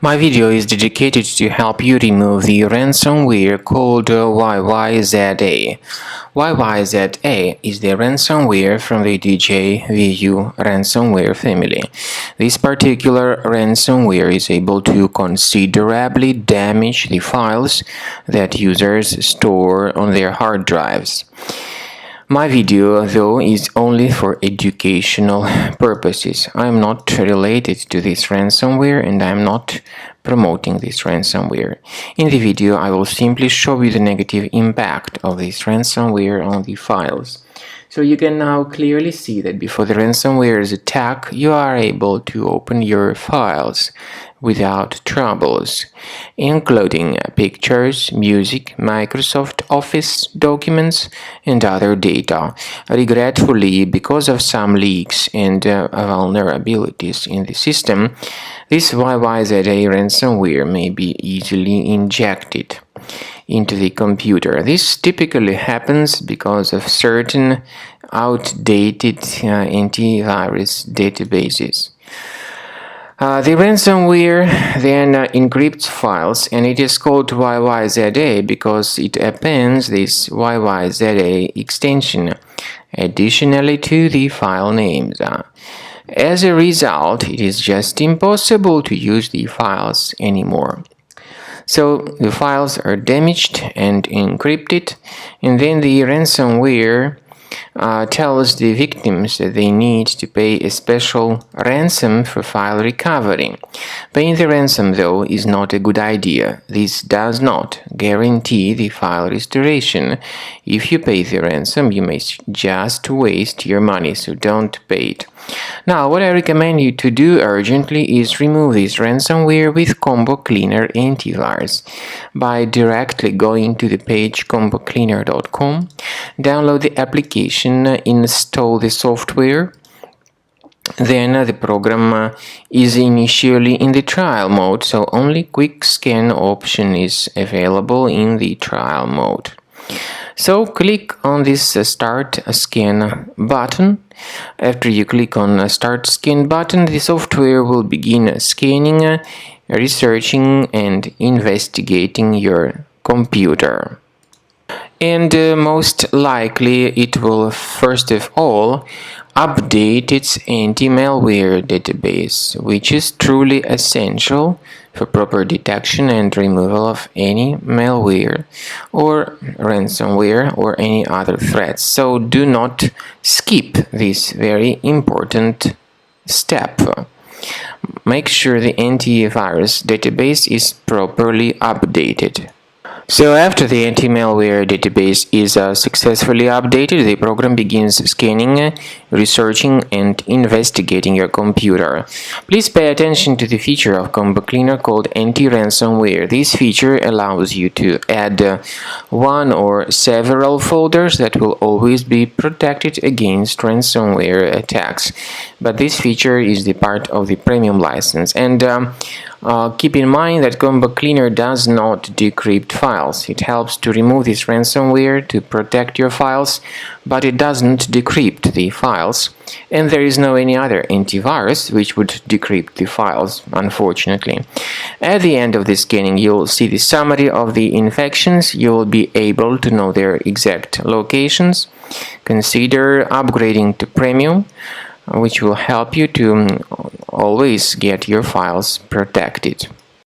My video is dedicated to help you remove the ransomware called Yyza. Yyza is the ransomware from the DJVU ransomware family. This particular ransomware is able to considerably damage the files that users store on their hard drives. My video, though, is only for educational purposes. I am not related to this ransomware and I am not promoting this ransomware. In the video, I will simply show you the negative impact of this ransomware on the files. So you can now clearly see that before the ransomware's attack, you are able to open your files without troubles, including pictures, music, Microsoft Office documents, and other data. Regretfully, because of some leaks and vulnerabilities in the system, this Yyza ransomware may be easily injected into the computer. This typically happens because of certain outdated antivirus databases. The ransomware then encrypts files, and it is called Yyza because it appends this Yyza extension additionally to the file names. As a result, it is just impossible to use the files anymore. So the files are damaged and encrypted, and then the ransomware tells the victims that they need to pay a special ransom for file recovery. Paying the ransom, though, is not a good idea. This does not guarantee the file restoration. If you pay the ransom, you may just waste your money, so don't pay it. Now, what I recommend you to do urgently is remove this ransomware with Combo Cleaner Antivirus by directly going to the page combocleaner.com, download the application, install the software. Then the program is initially in the trial mode, so only quick scan option is available in the trial mode. So click on this Start Scan button. After you click on Start Scan button, the software will begin scanning, researching, and investigating your computer. And most likely it will first of all update its anti-malware database, which is truly essential for proper detection and removal of any malware or ransomware or any other threats. So do not skip this very important step. Make sure the antivirus database is properly updated. So after the anti-malware database is successfully updated, the program begins scanning, researching, and investigating your computer. Please pay attention to the feature of Combo Cleaner called anti-ransomware. This feature allows you to add one or several folders that will always be protected against ransomware attacks. But this feature is the part of the premium license. And keep in mind that Combo Cleaner does not decrypt files. It helps to remove this ransomware to protect your files, but it doesn't decrypt the files. And there is no any other antivirus which would decrypt the files, unfortunately. At the end of the scanning, you'll see the summary of the infections. You'll be able to know their exact locations. Consider upgrading to premium, which will help you to always get your files protected.